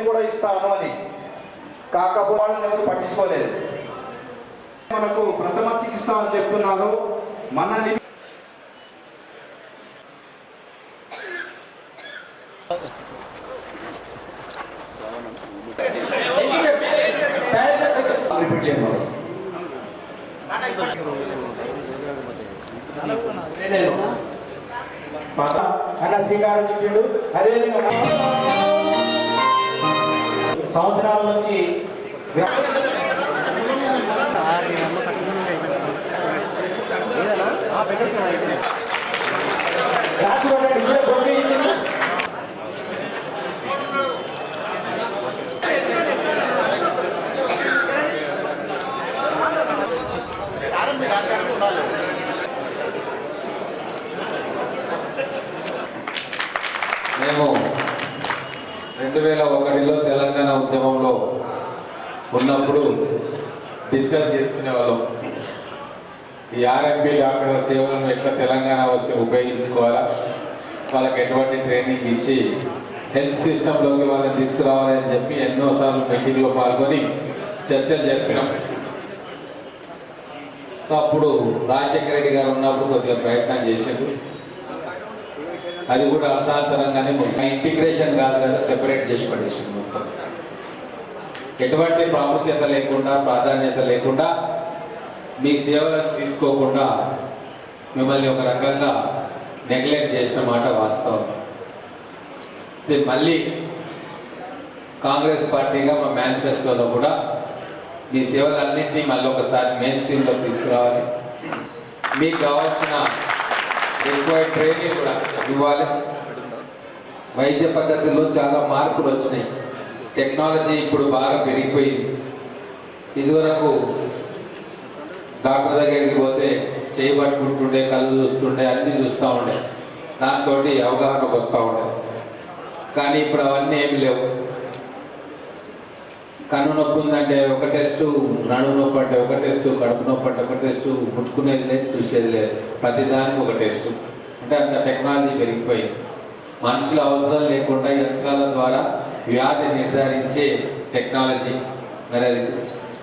నేను కూడా ఇస్తాను అని. కాకపోతే వాళ్ళని ఎవరు పట్టించుకోలేదు. మనకు ప్రథమ చికిత్స అని చెప్తున్నారు. మనల్ని అన్న శ్రీకారం చుట్టాడు. అదేవిధంగా సంవత్సరాల నుంచి మేము 2001లో తెలంగాణ ఉద్యమంలో ఉన్నప్పుడు డిస్కస్ చేసుకునే వాళ్ళం. ఈ ఆర్ఎంపీ డాక్టర్ల సేవలను ఎట్లా తెలంగాణ వస్తే ఉపయోగించుకోవాలా, వాళ్ళకి ఎటువంటి ట్రైనింగ్ ఇచ్చి హెల్త్ సిస్టంలోకి వాళ్ళని తీసుకురావాలని చెప్పి ఎన్నోసార్లు మీటింగ్లో పాల్గొని చర్చలు జరిపినాం. సో అప్పుడు రాజశేఖర రెడ్డి గారు ఉన్నప్పుడు కొద్దిగా ప్రయత్నం చేసిండు. అది కూడా అర్థాంతరంగానే ఇంటిగ్రేషన్ కాదు కదా, సెపరేట్ చేసి పడేసింది మొత్తం. ఎటువంటి ప్రాముఖ్యత లేకుండా, ప్రాధాన్యత లేకుండా, మీ సేవలను తీసుకోకుండా మిమ్మల్ని ఒక రకంగా నెగ్లెక్ట్ చేసిన మాట వాస్తవం. మళ్ళీ కాంగ్రెస్ పార్టీగా మా మేనిఫెస్టోలో కూడా మీ సేవలన్నింటినీ మళ్ళీ ఒకసారి మెయిన్ స్ట్రీమ్లో తీసుకురావాలి. మీకు కావాల్సిన రిక్వైర్డ్ ట్రైనింగ్ కూడా ఇవ్వాలి. వైద్య పద్ధతుల్లో చాలా మార్పులు వచ్చినాయి. టెక్నాలజీ ఇప్పుడు బాగా పెరిగిపోయింది. ఇదివరకు డాక్టర్ దగ్గరికి పోతే చేయబట్టుకుంటుండే, కళ్ళు చూస్తుండే, అన్నీ చూస్తూ ఉండే, దాంతో అవగాహనకు వస్తూ ఉండే. కానీ ఇప్పుడు అవన్నీ ఏమి లేవు. కన్ను నొప్పి ఉందంటే ఒక టెస్టు, నడుము నొప్పి అంటే ఒక టెస్టు, కడుపు నొప్పి అంటే ఒక టెస్టు, ముట్టుకునేది లేదు, చూసేది లేదు, ప్రతిదానికి ఒక టెస్టు. అంటే అంత టెక్నాలజీ పెరిగిపోయింది. మనుషుల అవసరం లేకుండా యంత్రాల ద్వారా వ్యాధి నిర్ధారించే టెక్నాలజీ. మరి అది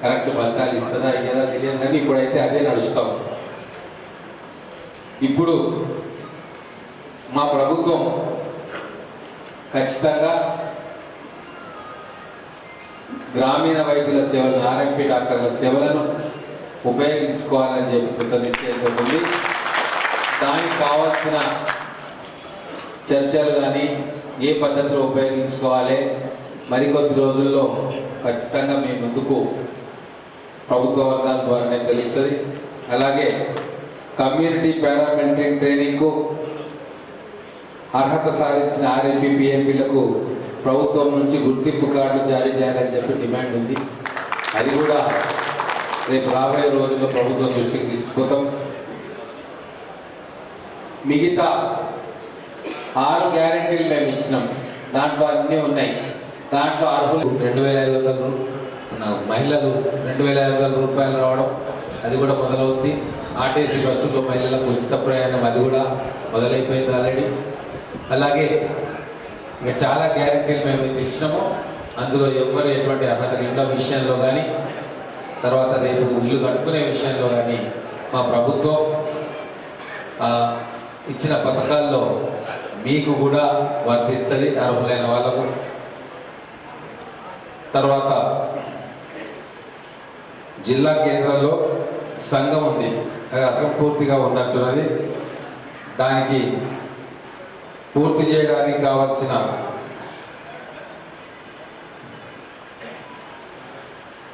కరెక్ట్ ఫలితాలు ఇస్తుందా ఇయ్యదా తెలియదు, కానీ ఇప్పుడైతే అదే నడుస్తాం. ఇప్పుడు మా ప్రభుత్వం ఖచ్చితంగా గ్రామీణ వైద్యుల సేవలను, ఆర్ఎంపీ డాక్టర్ల సేవలను ఉపయోగించుకోవాలని చెప్పి కృతనిశ్చయంతో ఉంది. దానికి కావాల్సిన చర్చలు కానీ ఏ పద్ధతిలో ఉపయోగించుకోవాలి మరికొద్ది రోజుల్లో ఖచ్చితంగా మీ ముందుకు ప్రభుత్వ వర్గాల ద్వారానే తెలుస్తుంది. అలాగే కమ్యూనిటీ పారామెడికల్ ట్రైనింగ్కు అర్హత సాధించిన ఆర్ఎంపీ పిఎంపీలకు ప్రభుత్వం నుంచి గుర్తింపు కార్డు జారీ చేయాలని చెప్పి డిమాండ్ ఉంది. అది కూడా రేపు రాబోయే రోజుల్లో ప్రభుత్వం దృష్టికి తీసుకుపోతాం. మిగతా 6 గ్యారెంటీలు మేము ఇచ్చినాం. దాంట్లో అన్నీ ఉన్నాయి. దాంట్లో అర్హులు 2500 మహిళలు 2500 రూపాయలు రావడం, అది కూడా మొదలవుద్ది. ఆర్టీసీ బస్సులో మహిళలకు ఉచిత ప్రయాణం, అది కూడా మొదలైపోయింది ఆల్రెడీ. అలాగే ఇంకా చాలా గ్యారెంటీలు మేము ఇచ్చినాము. అందులో ఎవరు ఎటువంటి అర్హత ఇళ్ళ విషయంలో కానీ, తర్వాత రేపు ఇల్లు కట్టుకునే విషయంలో కానీ మా ప్రభుత్వం ఇచ్చిన పథకాల్లో మీకు కూడా వర్తిస్తుంది, అర్హులైన వాళ్ళకు. తర్వాత జిల్లా కేంద్రంలో సంఘం ఉంది, అది అసంపూర్తిగా ఉన్నట్టున్నది. దానికి పూర్తి చేయడానికి కావాల్సిన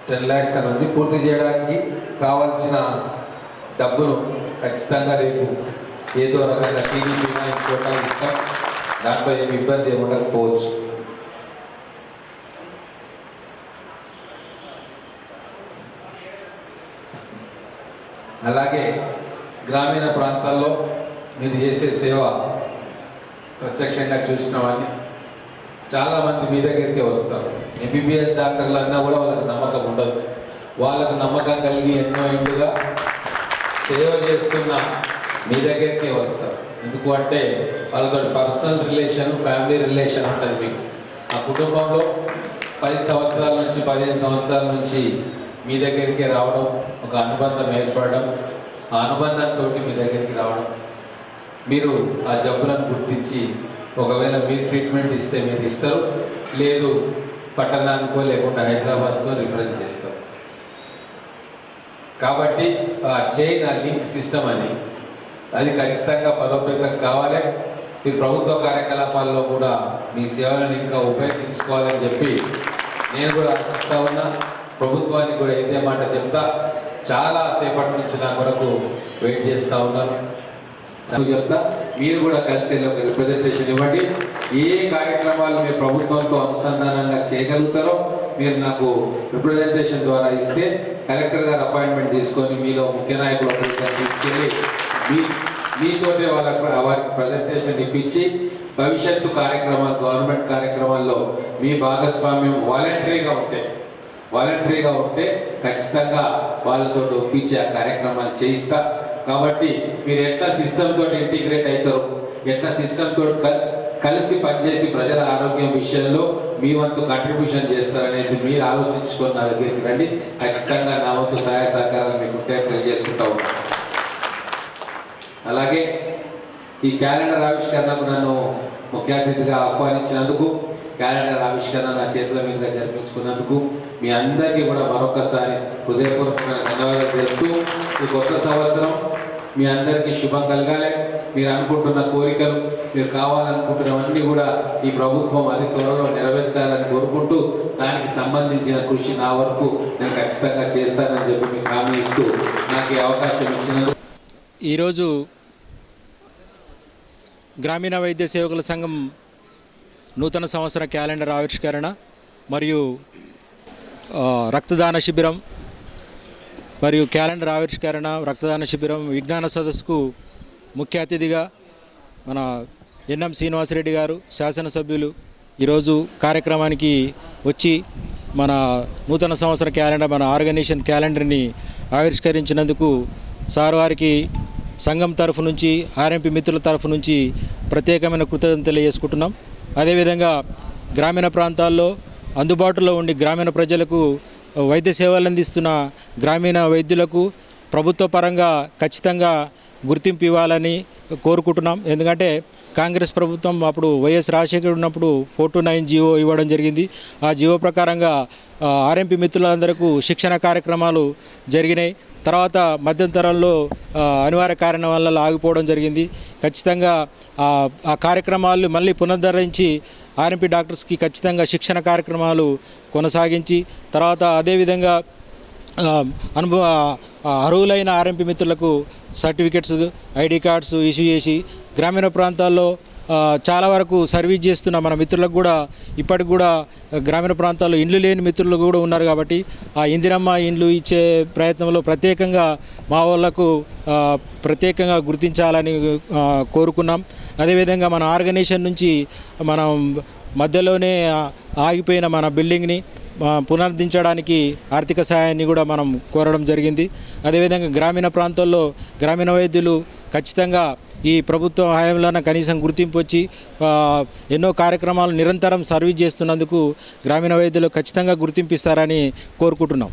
$10 lakhs అని ఉంది. పూర్తి చేయడానికి కావాల్సిన డబ్బును ఖచ్చితంగా రేపు ఏదో రకంగా టీడీపీ కోటాలు ఇస్తాం. దాంట్లో ఏమి ఇబ్బంది ఉండకపోవచ్చు. అలాగే గ్రామీణ ప్రాంతాల్లో మీరు చేసే సేవ ప్రత్యక్షంగా చూసిన వాడిని చాలామంది మీ దగ్గరికే వస్తారు. ఎంబీబీఎస్ డాక్టర్లు అన్నా కూడా వాళ్ళకి నమ్మకం ఉండదు. వాళ్ళకు నమ్మకం కలిగి ఎన్నో ఏళ్ళుగా సేవ చేస్తున్న మీ దగ్గరికే వస్తారు. ఎందుకు అంటే వాళ్ళతో పర్సనల్ రిలేషన్, ఫ్యామిలీ రిలేషన్ ఉంటుంది మీకు. ఆ కుటుంబంలో 10 సంవత్సరాల నుంచి 15 సంవత్సరాల నుంచి మీ దగ్గరికి రావడం, ఒక అనుబంధం ఏర్పడడం, ఆ అనుబంధంతో మీ దగ్గరికి రావడం, మీరు ఆ జబ్బులను గుర్తించి ఒకవేళ మీరు ట్రీట్మెంట్ ఇస్తే మీరు ఇస్తారు, లేదు పట్టణానికో లేకుంటే హైదరాబాద్కో రిఫరెన్స్ చేస్తారు. కాబట్టి ఆ చైన్, ఆ లింక్ సిస్టమ్ అది ఖచ్చితంగా బలోపేతం కావాలి. ఈ ప్రభుత్వ కార్యకలాపాల్లో కూడా మీ సేవలను ఇంకా ఉపయోగించుకోవాలని చెప్పి నేను కూడా ఆశిస్తూ ఉన్నా. ప్రభుత్వానికి కూడా ఇదే మాట చెప్తా. చాలా సేపటి నుంచి నా కొరకు వెయిట్ చేస్తూ ఉన్నాను. చెప్తా, మీరు కూడా కలిసి ఒక రిప్రజెంటేషన్ ఇవ్వండి. ఏ కార్యక్రమాలు మీరు ప్రభుత్వంతో అనుసంధానంగా చేయగలుగుతారో మీరు నాకు రిప్రజెంటేషన్ ద్వారా ఇస్తే కలెక్టర్ గారు అపాయింట్మెంట్ తీసుకొని మీలో ముఖ్య నాయకులు తీసుకెళ్ళి మీతోటే వారికి ప్రజెంటేషన్ ఇప్పించి భవిష్యత్తు కార్యక్రమాలు, గవర్నమెంట్ కార్యక్రమాల్లో మీ భాగస్వామ్యం వాలంటరీగా ఉంటే ఖచ్చితంగా వాళ్ళతో ఒప్పించి ఆ కార్యక్రమాలు చేయిస్తా. కాబట్టి మీరు ఎట్లా సిస్టమ్ తోటి ఇంటిగ్రేట్ అవుతారు, ఎట్లా సిస్టమ్ తోటి కలిసి పనిచేసి ప్రజల ఆరోగ్యం విషయంలో మీ వంతు కంట్రిబ్యూషన్ చేస్తారనేది మీరు ఆలోచించుకొని నా దగ్గరికి రండి. ఖచ్చితంగా నా వంతు సహాయ సహకారాలు మీకు తెలియజేసుకుంటా ఉంటాను. అలాగే ఈ క్యాలెండర్ ఆవిష్కరణకు నన్ను ముఖ్య అతిథిగా ఆహ్వానించినందుకు, క్యాలెండర్ ఆవిష్కరణ నా చేతుల మీదుగా జరిపించుకున్నందుకు మీ అందరికీ కూడా మరొకసారి హృదయపూర్వకమైన ధన్యవాదాలు తెలుపుతూ, ఈ కొత్త సంవత్సరం మీ అందరికీ శుభం కలగాలి. మీరు అనుకుంటున్న కోరికలు, మీరు కావాలనుకుంటున్నవన్నీ కూడా ఈ ప్రభుత్వం అతి త్వరలో నెరవేర్చాలని కోరుకుంటూ, దానికి సంబంధించిన కృషి నా వరకు నేను ఖచ్చితంగా చేస్తానని చెప్పి మీకు హామీ ఇస్తూ నాకు ఈ అవకాశం ఇచ్చినందుకు. ఈరోజు గ్రామీణ వైద్య సేవకుల సంఘం నూతన సంవత్సర క్యాలెండర్ ఆవిష్కరణ మరియు రక్తదాన శిబిరం మరియు క్యాలెండర్ ఆవిష్కరణ, రక్తదాన శిబిరం, విజ్ఞాన సదస్సుకు ముఖ్య అతిథిగా మన ఎన్ఎం శ్రీనివాసరెడ్డి గారు శాసనసభ్యులు ఈరోజు కార్యక్రమానికి వచ్చి మన నూతన సంవత్సర క్యాలెండర్, మన ఆర్గనైజేషన్ క్యాలెండర్ని ఆవిష్కరించినందుకు సార్ వారికి సంఘం తరఫు నుంచి, ఆర్ఎంపీ మిత్రుల తరఫు నుంచి ప్రత్యేకమైన కృతజ్ఞతలు తెలియజేసుకుంటున్నాం. అదేవిధంగా గ్రామీణ ప్రాంతాల్లో అందుబాటులో ఉండి గ్రామీణ ప్రజలకు వైద్య సేవలు అందిస్తున్న గ్రామీణ వైద్యులకు ప్రభుత్వ పరంగా ఖచ్చితంగా గుర్తింపు ఇవ్వాలని కోరుకుంటున్నాం. ఎందుకంటే కాంగ్రెస్ ప్రభుత్వం అప్పుడు వైఎస్ రాజశేఖర్ ఉన్నప్పుడు 429 జీవో ఇవ్వడం జరిగింది. ఆ జీవో ప్రకారంగా ఆర్ఎంపీ మిత్రులందరికీ శిక్షణ కార్యక్రమాలు జరిగినాయి. తర్వాత మధ్యంతరంలో అనివార్య కారణం వల్ల ఆగిపోవడం జరిగింది. ఖచ్చితంగా ఆ కార్యక్రమాలు మళ్ళీ పునరుద్ధరించి ఆర్ఎంపీ డాక్టర్స్కి ఖచ్చితంగా శిక్షణ కార్యక్రమాలు కొనసాగించి తర్వాత అదేవిధంగా అర్హులైన ఆర్ఎంపీ మిత్రులకు సర్టిఫికెట్స్, ఐడి కార్డ్స్ ఇష్యూ చేసి గ్రామీణ ప్రాంతాల్లో చాలా వరకు సర్వీస్ చేస్తున్న మన మిత్రులకు కూడా ఇప్పటికి కూడా గ్రామీణ ప్రాంతాల్లో ఇండ్లు లేని మిత్రులు కూడా ఉన్నారు. కాబట్టి ఆ ఇందిరమ్మ ఇండ్లు ఇచ్చే ప్రయత్నంలో ప్రత్యేకంగా మా వాళ్ళకు ప్రత్యేకంగా గుర్తించాలని కోరుకున్నాం. అదేవిధంగా మన ఆర్గనైజేషన్ నుంచి మనం మధ్యలోనే ఆగిపోయిన మన బిల్డింగ్ని పునరుద్ధరించడానికి ఆర్థిక సహాయాన్ని కూడా మనం కోరడం జరిగింది. అదేవిధంగా గ్రామీణ ప్రాంతాల్లో గ్రామీణ వైద్యులు ఖచ్చితంగా ఈ ప్రభుత్వ హయాంలోనే కనీసం గుర్తింపు వచ్చి ఎన్నో కార్యక్రమాలు నిరంతరం సర్వీస్ చేస్తున్నందుకు గ్రామీణ వైద్యులు ఖచ్చితంగా గుర్తింపు ఇస్తారని కోరుకుంటున్నాం.